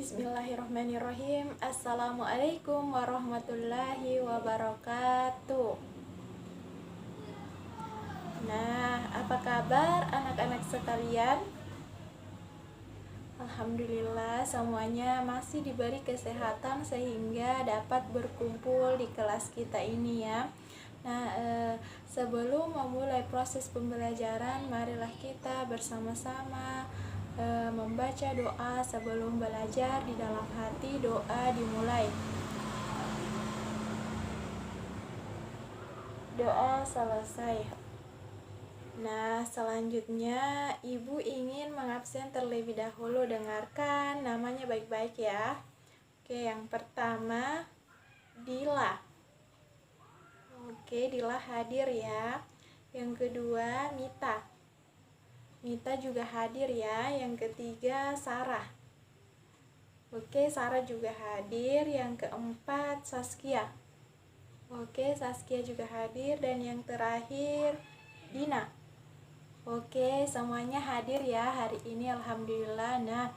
Bismillahirrahmanirrahim. Assalamualaikum warahmatullahi wabarakatuh. Nah, apa kabar anak-anak sekalian? Alhamdulillah semuanya masih diberi kesehatan sehingga dapat berkumpul di kelas kita ini ya. Nah, sebelum memulai proses pembelajaran, marilah kita bersama-sama membaca doa sebelum belajar. Di dalam hati doa dimulai. Doa selesai. Nah, selanjutnya Ibu ingin mengabsen terlebih dahulu. Dengarkan namanya baik-baik ya. Oke, yang pertama Dila. Oke, Dila hadir ya. Yang kedua Mita. Mita juga hadir ya. Yang ketiga Sarah. Oke, Sarah juga hadir. Yang keempat Saskia. Oke, Saskia juga hadir. Dan yang terakhir Dina. Oke, semuanya hadir ya hari ini, alhamdulillah. Nah,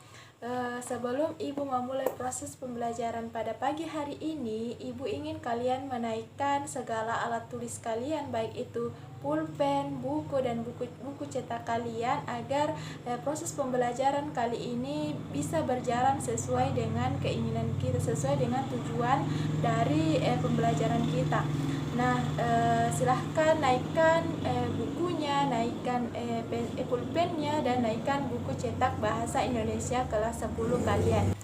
sebelum Ibu memulai proses pembelajaran pada pagi hari ini, Ibu ingin kalian menaikkan segala alat tulis kalian, baik itu pulpen, buku, dan buku cetak kalian, agar proses pembelajaran kali ini bisa berjalan sesuai dengan keinginan kita, sesuai dengan tujuan dari pembelajaran kita. Nah, silahkan naikkan bukunya, naikkan pulpennya, dan naikkan buku cetak bahasa Indonesia kelas 10 kalian.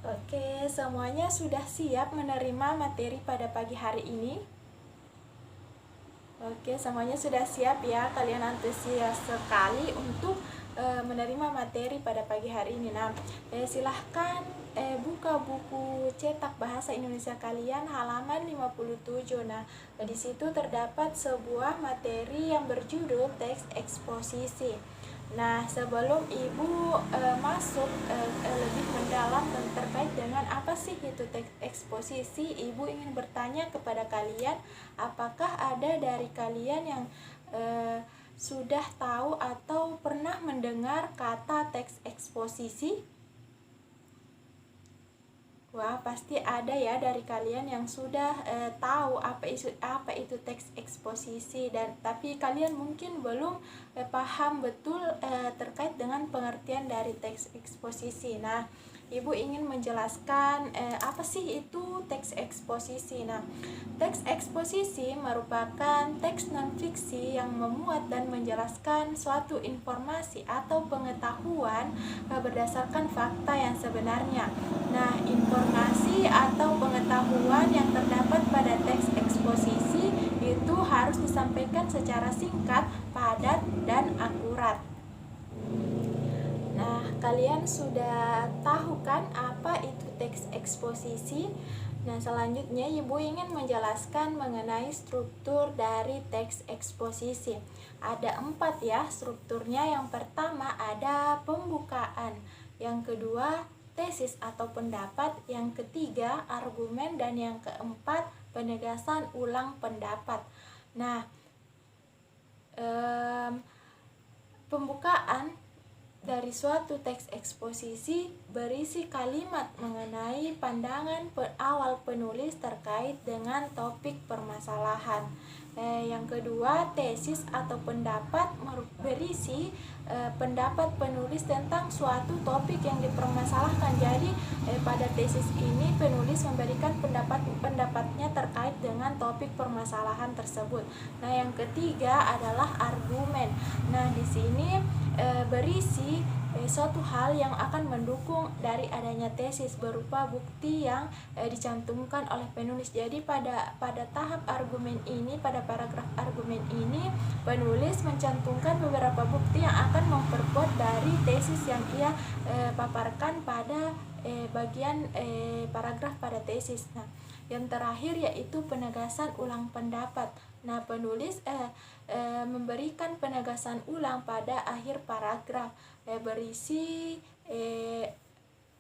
Oke, semuanya sudah siap menerima materi pada pagi hari ini? Oke, semuanya sudah siap ya. Kalian antusias sekali untuk menerima materi pada pagi hari ini. Nah, silahkan buka buku cetak bahasa Indonesia kalian halaman 57. Nah, di situ terdapat sebuah materi yang berjudul teks eksposisi. Nah, sebelum Ibu masuk lebih mendalam terkait dengan apa sih itu teks eksposisi, Ibu ingin bertanya kepada kalian, apakah ada dari kalian yang sudah tahu atau pernah mendengar kata teks eksposisi? Wah, pasti ada ya dari kalian yang sudah tahu apa itu teks eksposisi, dan tapi kalian mungkin belum paham betul terkait dengan pengertian dari teks eksposisi. Nah, Ibu ingin menjelaskan apa sih itu teks eksposisi. Nah, teks eksposisi merupakan teks non-fiksi yang memuat dan menjelaskan suatu informasi atau pengetahuan berdasarkan fakta yang sebenarnya. Nah, informasi atau pengetahuan yang terdapat pada teks eksposisi itu harus disampaikan secara singkat, padat, dan akurat. Nah, kalian sudah tahu kan apa itu teks eksposisi? Nah, selanjutnya Ibu ingin menjelaskan mengenai struktur dari teks eksposisi. Ada 4 ya strukturnya. Yang pertama ada pembukaan, yang kedua tesis atau pendapat, yang ketiga argumen, dan yang keempat penegasan ulang pendapat. Nah, pembukaan dari suatu teks eksposisi berisi kalimat mengenai pandangan awal penulis terkait dengan topik permasalahan. Yang kedua, tesis atau pendapat berisi pendapat penulis tentang suatu topik yang dipermasalahkan. Jadi pada tesis ini penulis memberikan pendapatnya terkait dengan topik permasalahan tersebut. Nah, yang ketiga adalah argumen. Nah, di sini berisi suatu hal yang akan mendukung dari adanya tesis berupa bukti yang dicantumkan oleh penulis. Jadi pada tahap argumen ini, pada paragraf argumen ini, penulis mencantumkan beberapa bukti yang akan memperkuat dari tesis yang ia paparkan pada bagian paragraf pada tesis. Nah, yang terakhir yaitu penegasan ulang pendapat. Nah, penulis memberikan penegasan ulang pada akhir paragraf berisi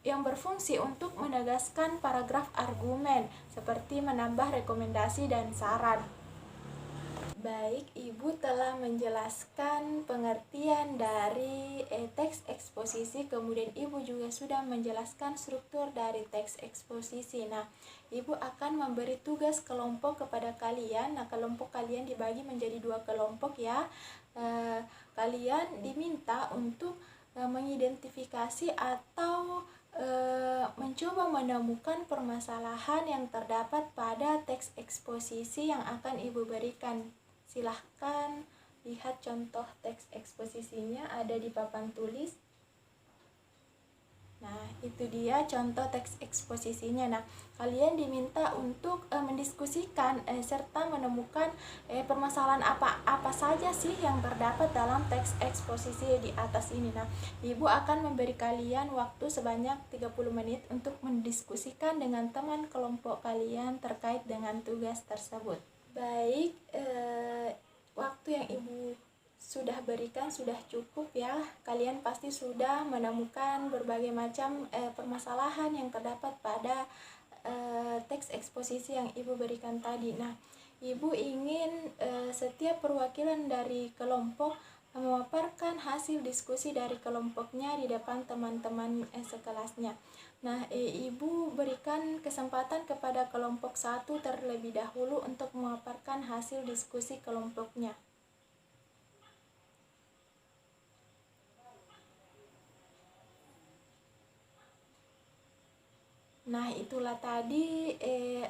yang berfungsi untuk menegaskan paragraf argumen, seperti menambah rekomendasi dan saran. Baik, Ibu telah menjelaskan pengertian dari teks eksposisi, kemudian Ibu juga sudah menjelaskan struktur dari teks eksposisi. Nah, Ibu akan memberi tugas kelompok kepada kalian. Nah, kelompok kalian dibagi menjadi 2 kelompok ya. Kalian diminta untuk mengidentifikasi atau mencoba menemukan permasalahan yang terdapat pada teks eksposisi yang akan Ibu berikan. Silahkan lihat contoh teks eksposisinya ada di papan tulis. Nah, itu dia contoh teks eksposisinya. Nah, kalian diminta untuk mendiskusikan serta menemukan permasalahan apa saja sih yang terdapat dalam teks eksposisi di atas ini. Nah, Ibu akan memberi kalian waktu sebanyak 30 menit untuk mendiskusikan dengan teman kelompok kalian terkait dengan tugas tersebut. Baik, waktu yang Ibu sudah berikan sudah cukup ya. Kalian pasti sudah menemukan berbagai macam permasalahan yang terdapat pada teks eksposisi yang Ibu berikan tadi. Nah, Ibu ingin setiap perwakilan dari kelompok memaparkan hasil diskusi dari kelompoknya di depan teman-teman sekelasnya. Nah, Ibu berikan kesempatan kepada kelompok 1 terlebih dahulu untuk memaparkan hasil diskusi kelompoknya. Nah, itulah tadi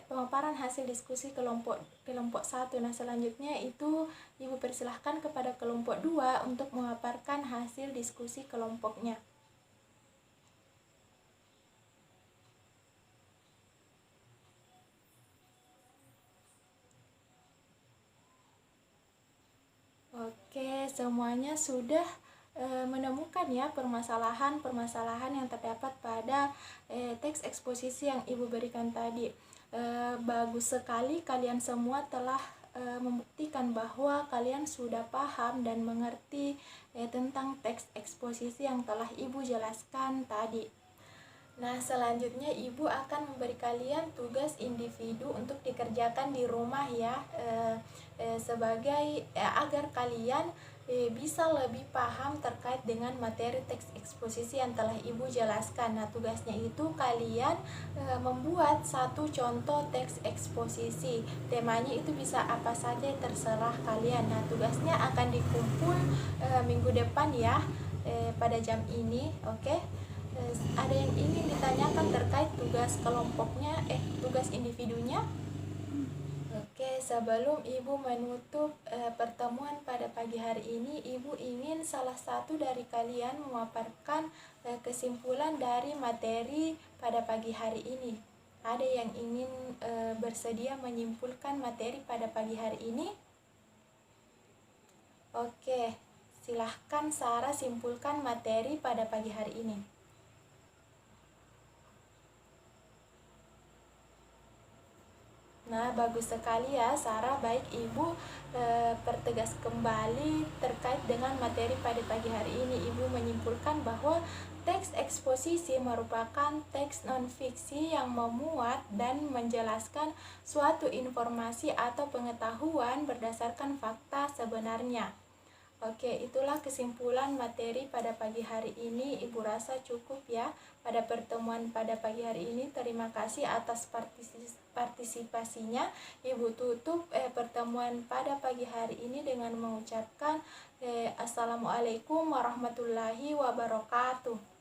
pemaparan hasil diskusi kelompok 1. Nah, selanjutnya itu Ibu persilahkan kepada kelompok 2 untuk memaparkan hasil diskusi kelompoknya. Oke, semuanya sudah menemukan ya permasalahan yang terdapat pada teks eksposisi yang Ibu berikan tadi. Bagus sekali kalian semua telah membuktikan bahwa kalian sudah paham dan mengerti tentang teks eksposisi yang telah Ibu jelaskan tadi. Nah, selanjutnya Ibu akan memberi kalian tugas individu untuk dikerjakan di rumah ya, sebagai agar kalian bisa lebih paham terkait dengan materi teks eksposisi yang telah Ibu jelaskan. Nah, tugasnya itu kalian membuat satu contoh teks eksposisi. Temanya itu bisa apa saja, terserah kalian. Nah, tugasnya akan dikumpul minggu depan ya, pada jam ini. Oke. Ada yang ingin ditanyakan terkait tugas kelompoknya, tugas individunya? Oke, sebelum Ibu menutup pertemuan pada pagi hari ini, Ibu ingin salah satu dari kalian memaparkan kesimpulan dari materi pada pagi hari ini. Ada yang ingin bersedia menyimpulkan materi pada pagi hari ini? Oke, silahkan Sarah simpulkan materi pada pagi hari ini. Nah, bagus sekali ya Sarah. Baik, Ibu pertegas kembali terkait dengan materi pada pagi hari ini. Ibu menyimpulkan bahwa teks eksposisi merupakan teks non-fiksi yang memuat dan menjelaskan suatu informasi atau pengetahuan berdasarkan fakta sebenarnya. Oke, itulah kesimpulan materi pada pagi hari ini. Ibu rasa cukup ya pada pertemuan pada pagi hari ini. Terima kasih atas partisipasinya. Ibu tutup pertemuan pada pagi hari ini dengan mengucapkan Assalamualaikum warahmatullahi wabarakatuh.